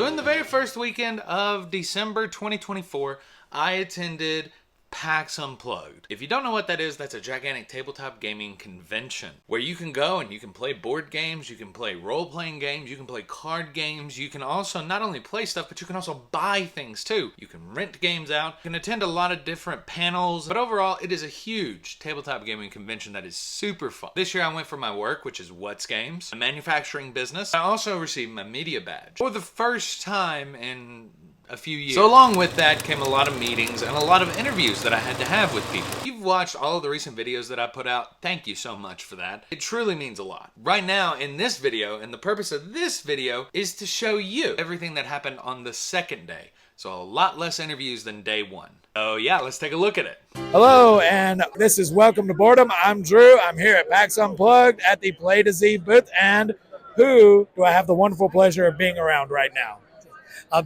So in the very first weekend of December 2024, I attended PAX Unplugged. If you don't know what that is, that's a gigantic tabletop gaming convention where you can go and you can play board games, you can play role-playing games, you can play card games, you can also not only play stuff, but you can also buy things too. You can rent games out, you can attend a lot of different panels, but overall it is a huge tabletop gaming convention that is super fun. This year I went for my work, which is What's Games, a manufacturing business. I also received my media badge for the first time in a few years. So along with that came a lot of meetings and a lot of interviews that I had to have with people. If you've watched all of the recent videos that I put out, thank you so much for that. It truly means a lot. Right now in this video, and the purpose of this video is to show you everything that happened on the second day. So a lot less interviews than day one. Oh yeah, let's take a look at it. Hello, and this is Welcome to Boredom. I'm Drew. I'm here at PAX Unplugged at the Play to Z booth, and who do I have the wonderful pleasure of being around right now?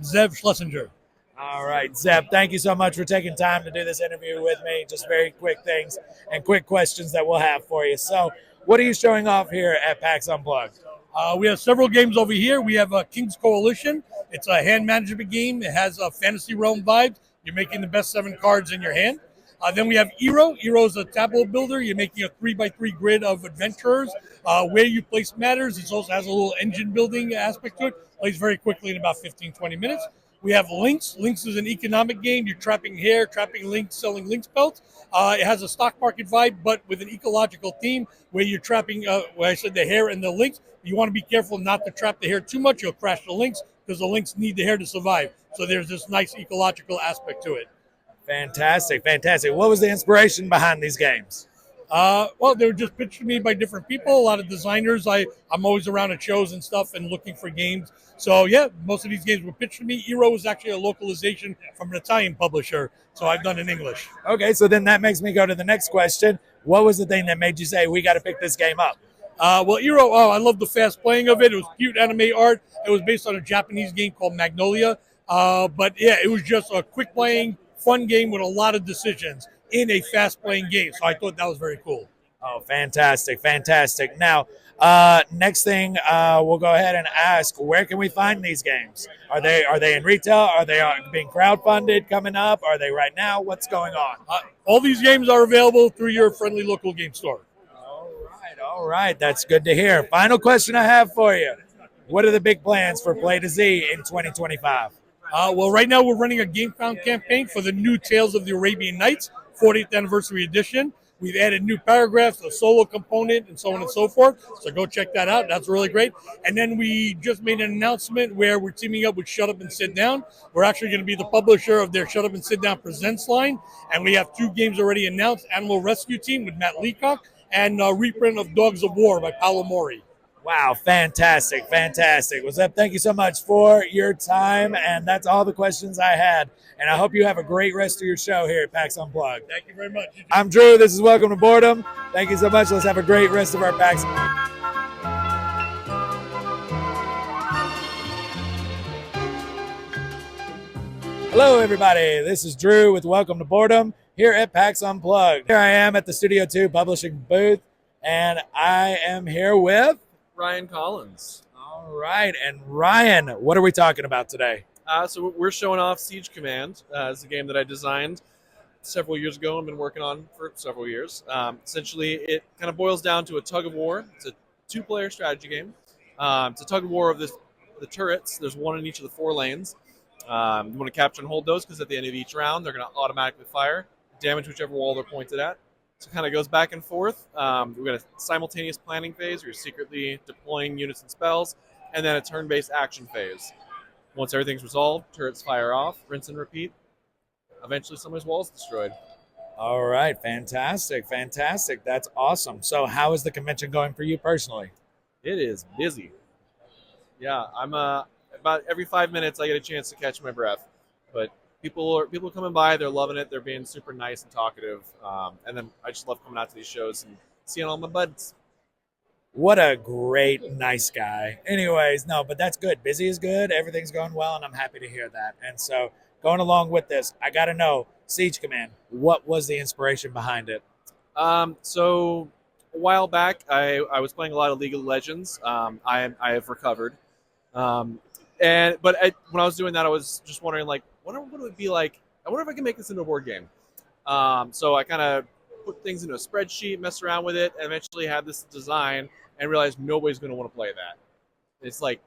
Zeb Schlesinger. All right, Zeb, thank you so much for taking time to do this interview with me. Just very quick things and quick questions that we'll have for you. So what are you showing off here at PAX Unplugged? We have several games over here. We have King's Coalition. It's a hand management game. It has a fantasy realm vibe. You're making the best 7 cards in your hand. Then we have Eero. Eero is a tableau builder. You're making a 3x3 grid of adventurers. Where you place matters. It also has a little engine building aspect to it. Plays very quickly in about 15-20 minutes. We have Lynx. Lynx is an economic game. You're trapping hair, trapping Lynx, selling Lynx pelts. It has a stock market vibe, but with an ecological theme where you're trapping, where I said the hair and the Lynx. You want to be careful not to trap the hair too much. You'll crash the Lynx because the Lynx need the hair to survive. So there's this nice ecological aspect to it. Fantastic, fantastic. What was the inspiration behind these games? Well, they were just pitched to me by different people, a lot of designers. I'm always around at shows and stuff and looking for games. So, yeah, most of these games were pitched to me. Eero was actually a localization from an Italian publisher, so I've done in English. Okay, so then that makes me go to the next question. What was the thing that made you say, we got to pick this game up? Well, Eero, I love the fast playing of it. It was cute anime art. It was based on a Japanese game called Magnolia. But, yeah, it was just a quick playing, fun game with a lot of decisions in a fast-playing game. So I thought that was very cool. Oh, fantastic, fantastic. Now, next thing, we'll go ahead and ask, where can we find these games? Are they in retail? Are they being crowdfunded coming up? Are they right now? What's going on? All these games are available through your friendly local game store. All right. That's good to hear. Final question I have for you. What are the big plans for Play to Z in 2025? Well, right now we're running a GameFound campaign for the new Tales of the Arabian Nights 40th anniversary edition. We've added new paragraphs, a solo component, and so on and so forth. So go check that out. That's really great. And then we just made an announcement where we're teaming up with Shut Up and Sit Down. We're actually going to be the publisher of their Shut Up and Sit Down Presents line. And we have 2 games already announced, Animal Rescue Team with Matt Leacock and a reprint of Dogs of War by Paolo Mori. Wow, fantastic, fantastic. Well, Zeb, thank you so much for your time, and that's all the questions I had. And I hope you have a great rest of your show here at PAX Unplugged. Thank you very much. I'm Drew. This is Welcome to Boredom. Thank you so much. Let's have a great rest of our PAX. Hello, everybody. This is Drew with Welcome to Boredom here at PAX Unplugged. Here I am at the Studio 2 publishing booth, and I am here with Ryan Collins. All right. And Ryan, what are we talking about today? So we're showing off Siege Command. It's a game that I designed several years ago and been working on for several years. Essentially, it kind of boils down to a tug of war. It's a 2-player strategy game. It's a tug of war of the turrets. There's 1 in each of the 4 lanes. You want to capture and hold those because at the end of each round, they're going to automatically fire, damage whichever wall they're pointed at. So it kind of goes back and forth. We've got a simultaneous planning phase where you're secretly deploying units and spells, and then a turn-based action phase. Once everything's resolved, turrets fire off, rinse and repeat. Eventually, somebody's wall is destroyed. All right. Fantastic. Fantastic. That's awesome. So how is the convention going for you personally? It is busy. Yeah, I'm about every 5 minutes I get a chance to catch my breath. But people coming by, they're loving it. They're being super nice and talkative. And then I just love coming out to these shows and seeing all my buds. What a great, nice guy. Anyways, no, but that's good. Busy is good. Everything's going well, and I'm happy to hear that. And so going along with this, I got to know, Siege Command, what was the inspiration behind it? So a while back, I was playing a lot of League of Legends. I have recovered. When I was doing that, I was just wondering, like, what would it be like? I wonder if I can make this into a board game. So I kind of put things into a spreadsheet, messed around with it, and eventually had this design and realized nobody's going to want to play that. It's like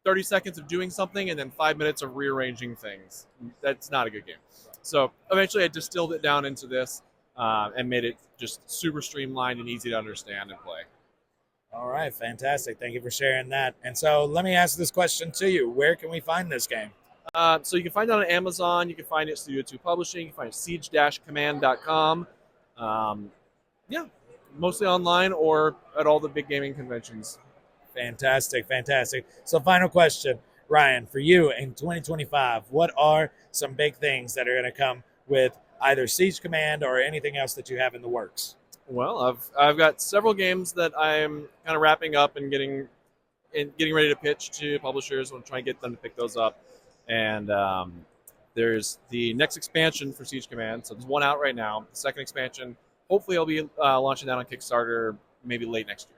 30 seconds of doing something and then 5 minutes of rearranging things. That's not a good game. So eventually I distilled it down into this and made it just super streamlined and easy to understand and play. All right, fantastic. Thank you for sharing that. And so let me ask this question to you. Where can we find this game? So you can find it on Amazon. You can find it at Studio 2 Publishing. You can find it at siege-command.com. Yeah, mostly online or at all the big gaming conventions. Fantastic, fantastic. So final question, Ryan, for you in 2025, what are some big things that are going to come with either Siege Command or anything else that you have in the works? Well, I've got several games that I'm kind of wrapping up and getting ready to pitch to publishers. I'm trying to get them to pick those up. And there's the next expansion for Siege Command. So there's one out right now. The second expansion, hopefully I'll be launching that on Kickstarter maybe late next year.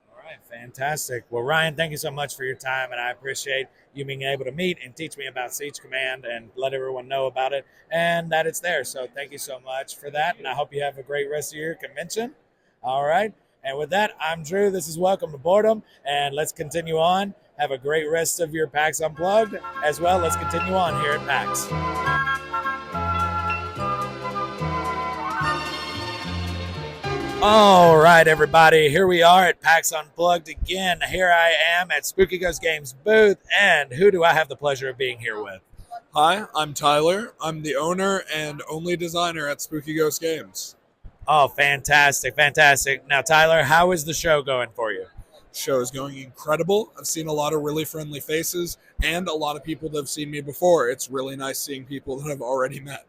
All right, fantastic. Well, Ryan, thank you so much for your time, and I appreciate you being able to meet and teach me about Siege Command and let everyone know about it and that it's there. So thank you so much for that, and I hope you have a great rest of your convention. All right, and with that, I'm Drew. This is Welcome to Boredom, and let's continue on. Have a great rest of your PAX Unplugged as well. Let's continue on here at PAX. All right, everybody. Here we are at PAX Unplugged again. Here I am at Spooky Ghost Games booth. And who do I have the pleasure of being here with? Hi, I'm Tyler. I'm the owner and only designer at Spooky Ghost Games. Oh, fantastic, fantastic. Now, Tyler, how is the show going for you? Show is going incredible. I've seen a lot of really friendly faces and a lot of people that have seen me before. It's really nice seeing people that I've already met.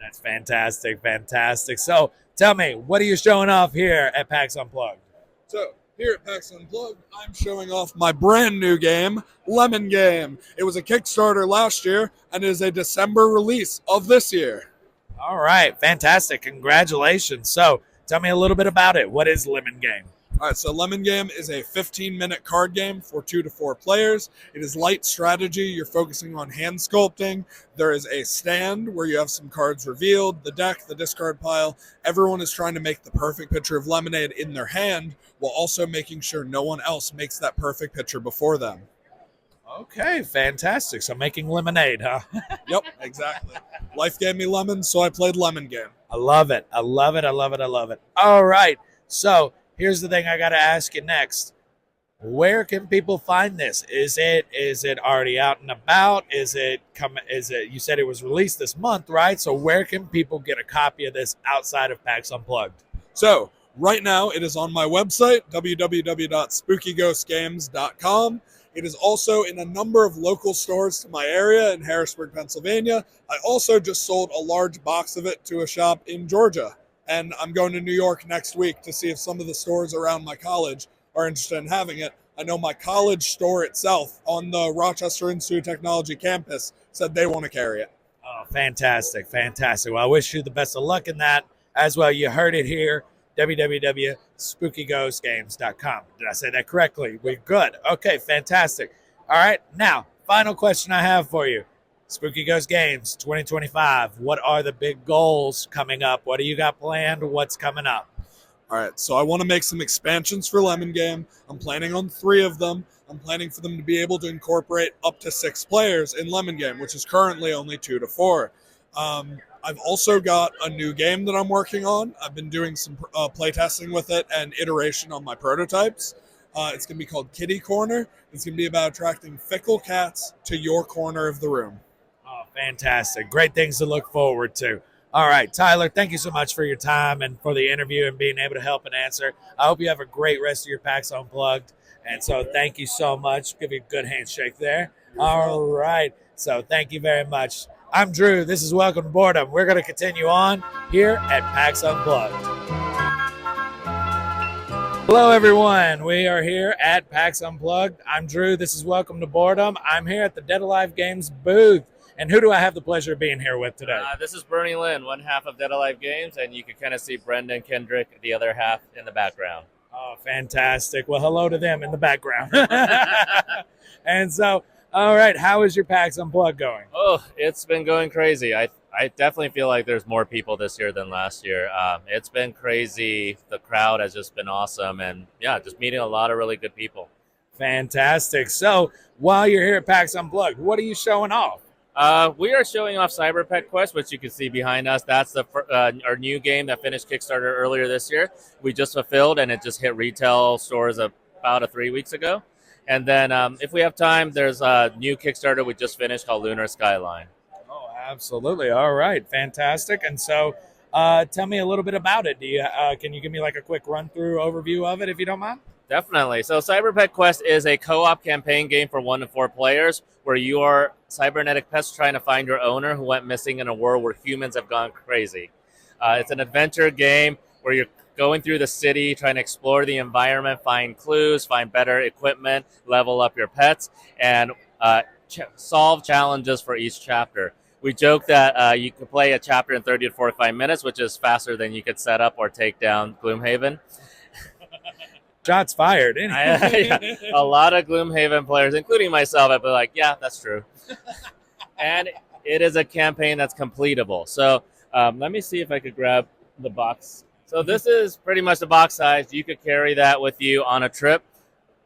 That's fantastic, fantastic. So tell me, what are you showing off here at PAX Unplugged? So here at PAX Unplugged, I'm showing off my brand new game, Lemon Game. It was a Kickstarter last year and is a December release of this year. All right, fantastic. Congratulations. So tell me a little bit about it. What is Lemon Game? All right, so Lemon Game is a 15-minute card game for 2 to 4 players. It is light strategy. You're focusing on hand sculpting. There is a stand where you have some cards revealed, the deck, the discard pile. Everyone is trying to make the perfect picture of lemonade in their hand while also making sure no one else makes that perfect picture before them. Okay, fantastic. So making lemonade, huh? Yep, exactly. Life gave me lemons, so I played Lemon Game. I love it. I love it. I love it. I love it. All right. So here's the thing I got to ask you next. Where can people find this? Is it already out and about? Is it you said it was released this month, right? So where can people get a copy of this outside of PAX Unplugged? So right now it is on my website, www.spookyghostgames.com. It is also in a number of local stores to my area in Harrisburg, Pennsylvania. I also just sold a large box of it to a shop in Georgia. And I'm going to New York next week to see if some of the stores around my college are interested in having it. I know my college store itself on the Rochester Institute of Technology campus said they want to carry it. Oh, fantastic, fantastic. Well, I wish you the best of luck in that as well. You heard it here, www.spookyghostgames.com. Did I say that correctly? We're good. Okay, fantastic. All right, now, final question I have for you. Spooky Ghost Games 2025. What are the big goals coming up? What do you got planned? What's coming up? All right, so I want to make some expansions for Lemon Game. I'm planning on 3 of them. I'm planning for them to be able to incorporate up to 6 players in Lemon Game, which is currently only 2 to 4. I've also got a new game that I'm working on. I've been doing some playtesting with it and iteration on my prototypes. It's going to be called Kitty Corner. It's going to be about attracting fickle cats to your corner of the room. Oh, fantastic. Great things to look forward to. All right, Tyler, thank you so much for your time and for the interview and being able to help and answer. I hope you have a great rest of your PAX Unplugged. And so thank you so much. Give you a good handshake there. All right. So thank you very much. I'm Drew. This is Welcome to Boredom. We're going to continue on here at PAX Unplugged. Hello, everyone. We are here at PAX Unplugged. I'm Drew. This is Welcome to Boredom. I'm here at the Dead Alive Games booth. And who do I have the pleasure of being here with today? This is Bernie Lynn, one half of Dead Alive Games, and you can kind of see Brendan Kendrick, the other half, in the background. Oh, fantastic. Well, hello to them in the background. And so All right, how is your PAX Unplugged going? Oh, it's been going crazy. I definitely feel like there's more people this year than last year. It's been crazy. The crowd has just been awesome, and yeah, just meeting a lot of really good people. Fantastic. So while you're here at PAX Unplugged, what are you showing off? We are showing off Cyber Pet Quest, which you can see behind us. That's our new game that finished Kickstarter earlier this year. We just fulfilled, and it just hit retail stores about 3 weeks ago. And then if we have time, there's a new Kickstarter we just finished called Lunar Skyline. Oh, absolutely. All right, fantastic. And so tell me a little bit about it. Can you give me like a quick run-through overview of it, if you don't mind? Definitely. So Cyber Pet Quest is a co-op campaign game for 1 to 4 players where you are cybernetic pests trying to find your owner who went missing in a world where humans have gone crazy. It's an adventure game where you're going through the city, trying to explore the environment, find clues, find better equipment, level up your pets, and solve challenges for each chapter. We joke that you can play a chapter in 30 to 45 minutes, which is faster than you could set up or take down Gloomhaven. Shots fired. A lot of Gloomhaven players, including myself, have been like, yeah, that's true. And it is a campaign that's completable. So let me see if I could grab the box. So this is pretty much the box size. You could carry that with you on a trip,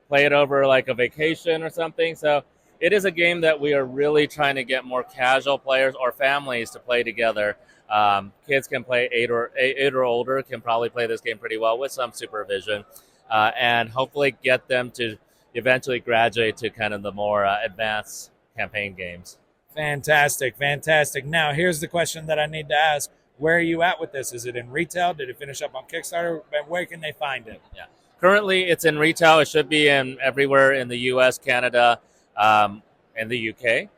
play it over like a vacation or something. So it is a game that we are really trying to get more casual players or families to play together. Kids can play 8 or older, can probably play this game pretty well with some supervision. And hopefully get them to eventually graduate to kind of the more advanced campaign games. Fantastic, fantastic. Now, here's the question that I need to ask. Where are you at with this? Is it in retail? Did it finish up on Kickstarter? And where can they find it? Yeah. Currently, it's in retail. It should be in everywhere in the U.S., Canada, and the UK.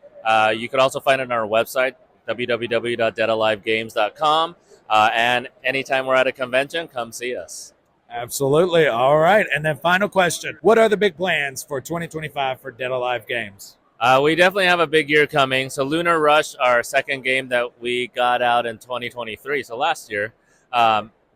You could also find it on our website, www.deadalivegames.com. And anytime we're at a convention, come see us. Absolutely. All right. And then final question. What are the big plans for 2025 for Dead Alive Games? We definitely have a big year coming. So Lunar Rush, our second game that we got out in 2023, so last year,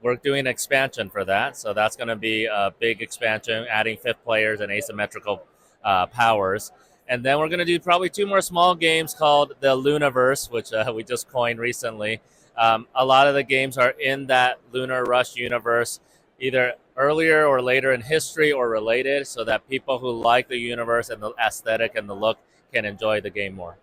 we're doing an expansion for that. So that's going to be a big expansion, adding 5th players and asymmetrical powers. And then we're going to do probably 2 more small games called the Lunaverse, which we just coined recently. A lot of the games are in that Lunar Rush universe, either earlier or later in history or related, so that people who like the universe and the aesthetic and the look can enjoy the game more.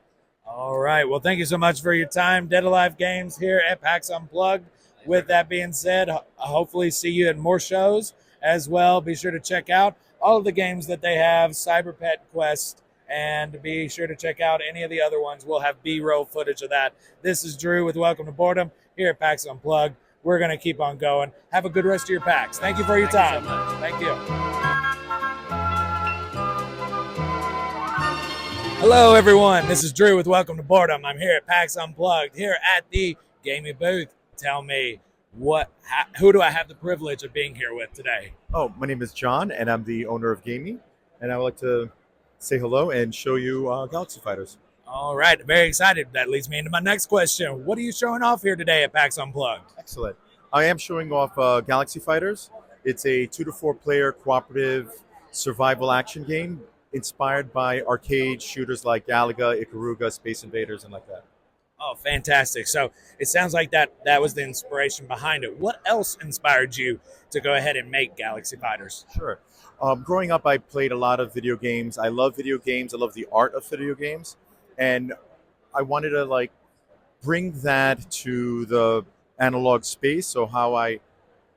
All right. Well, thank you so much for your time, Dead Alive Games, here at PAX Unplugged. With that being said, hopefully see you at more shows as well. Be sure to check out all of the games that they have, Cyber Pet Quest, and be sure to check out any of the other ones. We'll have B-roll footage of that. This is Drew with Welcome to Boredom here at PAX Unplugged. We're going to keep on going. Have a good rest of your PAX. Thank you for your time. Thank you. Hello, everyone. This is Drew with Welcome to Boredom. I'm here at PAX Unplugged, here at the Gamey booth. Tell me, who do I have the privilege of being here with today? Oh, my name is John, and I'm the owner of Gamey, and I would like to say hello and show you Galaxy Fighters. All right, very excited. That leads me into my next question. What are you showing off here today at PAX Unplugged? Excellent. I am showing off Galaxy Fighters. It's a 2 to 4 player cooperative survival action game inspired by arcade shooters like Galaga, Ikaruga, Space Invaders, and like that. Oh, fantastic. So it sounds like that was the inspiration behind it. What else inspired you to go ahead and make Galaxy Fighters? Sure. Growing up, I played a lot of video games. I love video games. I love the art of video games. And I wanted to bring that to the analog space. So how I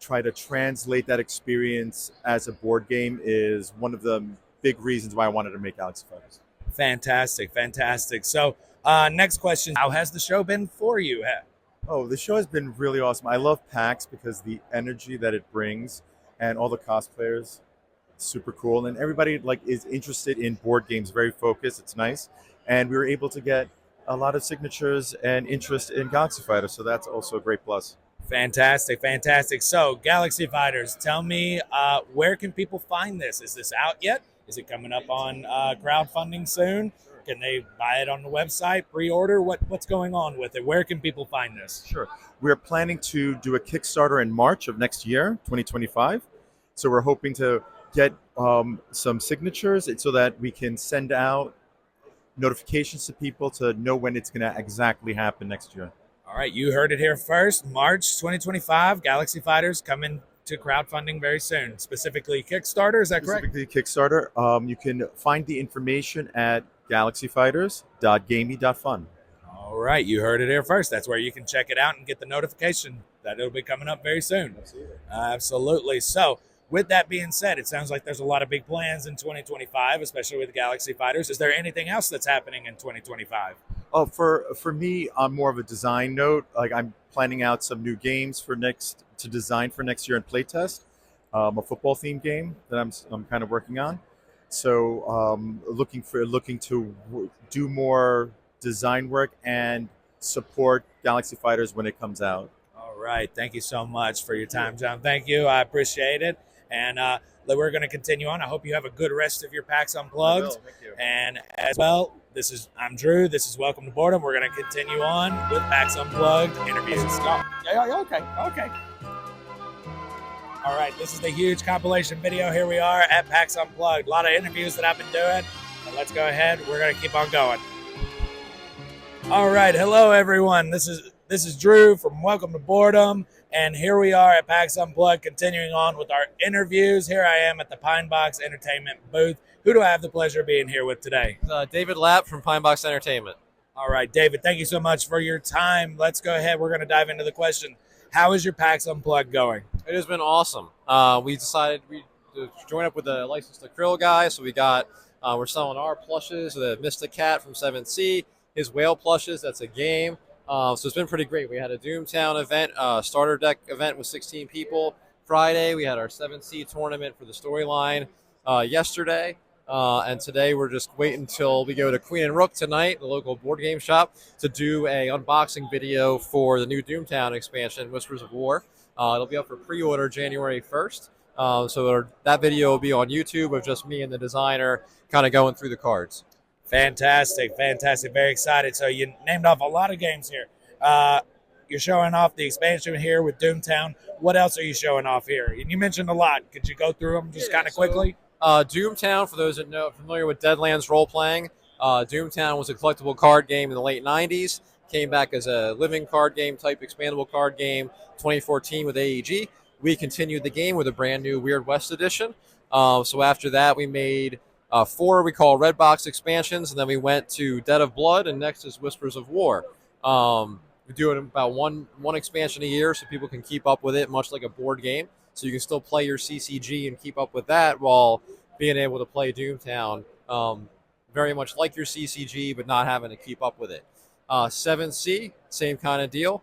try to translate that experience as a board game is one of the big reasons why I wanted to make Galaxy Fighters. Fantastic, fantastic. So next question, how has the show been for you? Oh, the show has been really awesome. I love PAX because the energy that it brings and all the cosplayers, super cool. And everybody is interested in board games, very focused. It's nice. And we were able to get a lot of signatures and interest in Galaxy Fighters, so that's also a great plus. Fantastic, fantastic. So, Galaxy Fighters, tell me, where can people find this? Is this out yet? Is it coming up on crowdfunding soon? Can they buy it on the website, pre-order? What's going on with it? Where can people find this? Sure. We're planning to do a Kickstarter in March of next year, 2025. So we're hoping to get some signatures so that we can send out notifications to people to know when it's going to exactly happen next year. All right, you heard it here first. March 2025, Galaxy Fighters coming to crowdfunding very soon, specifically Kickstarter. Is that correct? Specifically Kickstarter. You can find the information at galaxyfighters.gamey.fun. All right, you heard it here first. That's where you can check it out and get the notification that it'll be coming up very soon. Absolutely. So, with that being said, it sounds like there's a lot of big plans in 2025, especially with Galaxy Fighters. Is there anything else that's happening in 2025? Oh, for me, on more of a design note, like I'm planning out some new games to design for next year and playtest. A football themed game that I'm kind of working on. So looking to do more design work and support Galaxy Fighters when it comes out. All right. Thank you so much for your time, John. Thank you. I appreciate it. And we're going to continue on. I hope you have a good rest of your PAX Unplugged. Thank you. And as well, I'm Drew. This is Welcome to Boredom. We're going to continue on with PAX Unplugged interviews. Okay. All right, this is the huge compilation video. Here we are at PAX Unplugged. A lot of interviews that I've been doing. But let's go ahead. We're going to keep on going. All right, hello everyone. This is Drew from Welcome to Boredom, and here we are at PAX Unplugged, continuing on with our interviews. Here I am at the Pine Box Entertainment booth. Who do I have the pleasure of being here with today? David Lapp from Pine Box Entertainment. All right, David, thank you so much for your time. Let's go ahead. We're going to dive into the question. How is your PAX Unplugged going? It has been awesome. We decided to join up with a licensed acrylic guy, so we're selling our plushes, the Mystic Cat from 7C, his whale plushes, that's a game. So it's been pretty great. We had a Doomtown event, starter deck event with 16 people. Friday, we had our 7C tournament for the storyline yesterday. And today we're just waiting until we go to Queen and Rook tonight, the local board game shop, to do a unboxing video for the new Doomtown expansion, Whispers of War. It'll be up for pre-order January 1st. So that video will be on YouTube of just me and the designer kind of going through the cards. Fantastic. Very excited. So you named off a lot of games here. You're showing off the expansion here with Doomtown. What else are you showing off here? And you mentioned a lot. Could you go through them just kind of quickly? Doomtown, for those that know familiar with Deadlands role-playing, Doomtown was a collectible card game in the late 90s. Came back as a living card game type expandable card game 2014 with AEG. We continued the game with a brand new Weird West edition. So after that, we made 4 we call Red Box expansions, and then we went to Dead of Blood, and next is Whispers of War. We do it about one expansion a year so people can keep up with it, much like a board game. So you can still play your CCG and keep up with that while being able to play Doomtown, very much like your CCG, but not having to keep up with it. 7C, same kind of deal,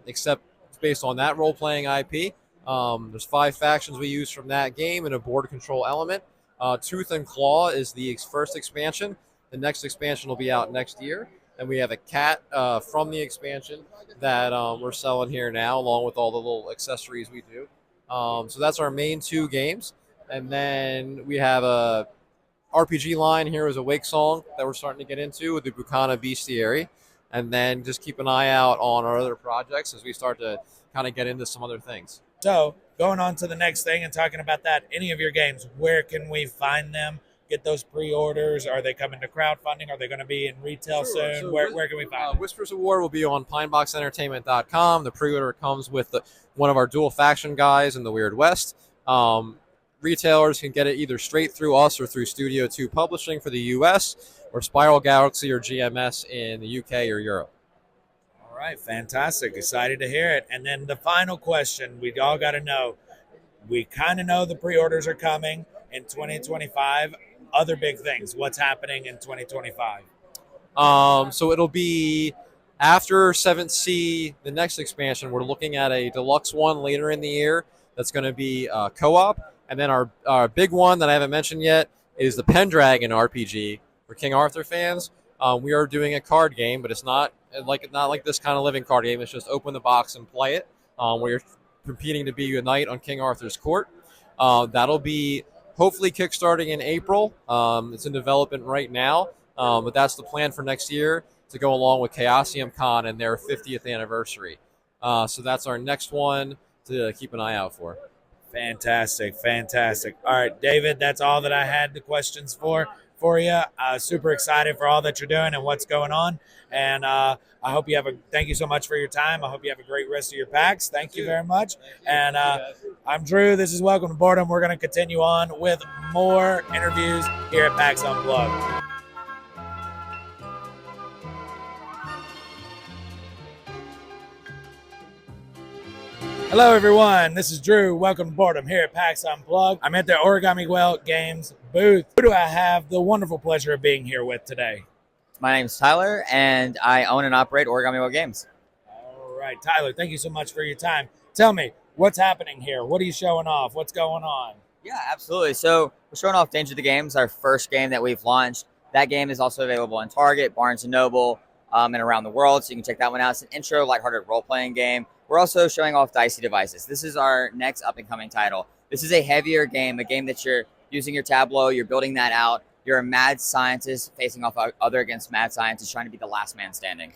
except it's based on that role-playing IP. There's 5 factions we use from that game and a board control element. Tooth and Claw is the first expansion. The next expansion will be out next year. And we have a cat from the expansion that we're selling here now, along with all the little accessories we do. So that's our main 2 games. And then we have a RPG line here is a Wake Song that we're starting to get into with the Bukana Bestiary. And then just keep an eye out on our other projects as we start to kind of get into some other things. So going on to the next thing and talking about that, any of your games, where can we find them? Get those pre-orders? Are they coming to crowdfunding? Are they going to be in retail soon? So where can we find them? Whispers of War will be on pineboxentertainment.com. The pre-order comes with one of our dual faction guys in the Weird West. Retailers can get it either straight through us or through Studio 2 Publishing for the US, or Spiral Galaxy or GMS in the UK or Europe. All right, fantastic. Excited to hear it. And then the final question we all got to know. We kind of know the pre-orders are coming in 2025. Other big things. What's happening in 2025? So it'll be after 7C, the next expansion. We're looking at a deluxe one later in the year that's going to be co-op. And then our big one that I haven't mentioned yet is the Pendragon RPG for King Arthur fans. We are doing a card game, but it's not like this kind of living card game. It's just open the box and play it. Where you're competing to be a knight on King Arthur's court. That'll be hopefully kickstarting in April. It's in development right now, but that's the plan for next year to go along with Chaosium Con and their 50th anniversary. So that's our next one to keep an eye out for. Fantastic. All right, David, that's all that I had the questions for. for you. Super excited for all that you're doing and what's going on. And I hope you thank you so much for your time. I hope you have a great rest of your PAX. Thank you very much. And I'm Drew. This is Welcome to Boredom. We're going to continue on with more interviews here at PAX Unplugged. Hello, everyone. This is Drew. Welcome to Boredom here at PAX Unplugged. I'm at the Origami Games booth. Who do I have the wonderful pleasure of being here with today? My name's Tyler, and I own and operate Origami Games. All right, Tyler, thank you so much for your time. Tell me, what's happening here? What are you showing off? What's going on? Yeah, absolutely. So we're showing off Danger the Games, our first game that we've launched. That game is also available on Target, Barnes & Noble, and around the world, so you can check that one out. It's an intro, lighthearted role-playing game. We're also showing off Dicey Devices. This is our next up-and-coming title. This is a heavier game, a game that you're using your tableau, you're building that out. You're a mad scientist facing off other against mad scientists trying to be the last man standing.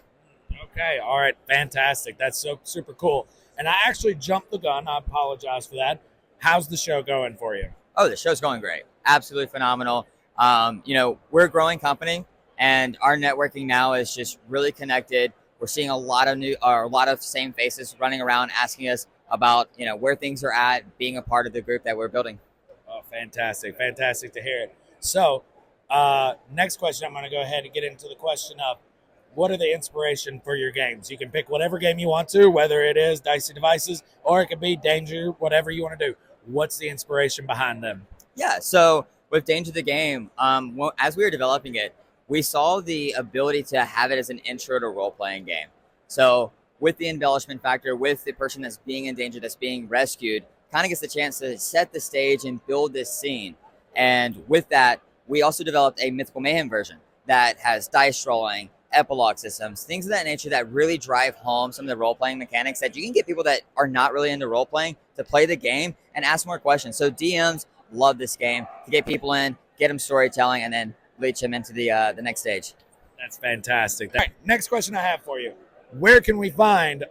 Okay, all right, fantastic. That's so super cool. And I actually jumped the gun. I apologize for that. How's the show going for you? Oh, the show's going great. Absolutely phenomenal. We're a growing company, and our networking now is just really connected. We're seeing a lot of same faces running around asking us about, where things are at, being a part of the group that we're building. Oh, fantastic. Fantastic to hear it. So, next question, I'm going to go ahead and get into the question of what are the inspiration for your games? You can pick whatever game you want to, whether it is Dicey Devices or it could be Danger, whatever you want to do. What's the inspiration behind them? Yeah, so with Danger the Game, as we were developing it, we saw the ability to have it as an intro to role-playing game. So with the embellishment factor, with the person that's being in danger, that's being rescued, kind of gets the chance to set the stage and build this scene. And with that, we also developed a Mythical Mayhem version that has dice rolling, epilogue systems, things of that nature that really drive home some of the role-playing mechanics that you can get people that are not really into role-playing to play the game and ask more questions. So DMs love this game to get people in, get them storytelling, and then leach them into the next stage. That's fantastic. All right, next question I have for you. Where can we find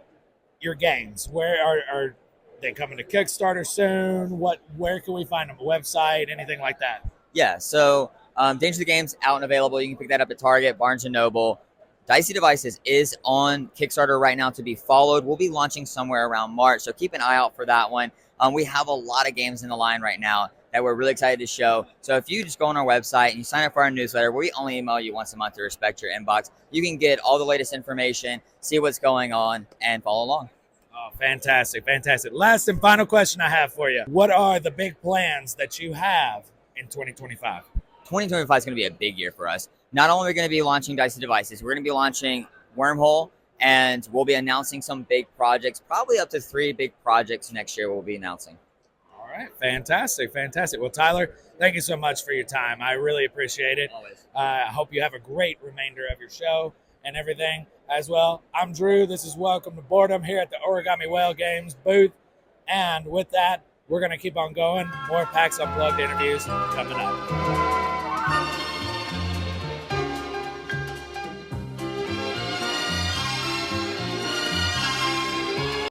your games? Where are they coming to Kickstarter soon? Where can we find them? A website, anything like that? Yeah, so Danger the Game's out and available. You can pick that up at Target, Barnes & Noble. Dicey Devices is on Kickstarter right now to be followed. We'll be launching somewhere around March, so keep an eye out for that one. We have a lot of games in the line right now that we're really excited to show. So if you just go on our website and you sign up for our newsletter, where we only email you once a month to respect your inbox, you can get all the latest information, see what's going on, and follow along. Oh, fantastic, fantastic. Last and final question I have for you. What are the big plans that you have in 2025? 2025 is going to be a big year for us. Not only are we going to be launching Dicey Devices, we're going to be launching Wormhole, and we'll be announcing some big projects, probably up to 3 big projects next year we'll be announcing. All right, fantastic, fantastic. Well, Tyler, thank you so much for your time. I really appreciate it. Always. I hope you have a great remainder of your show and everything as well. I'm Drew. This is Welcome to Boredom here at the Origami Games booth. And with that, we're going to keep on going. More PAX Unplugged interviews coming up.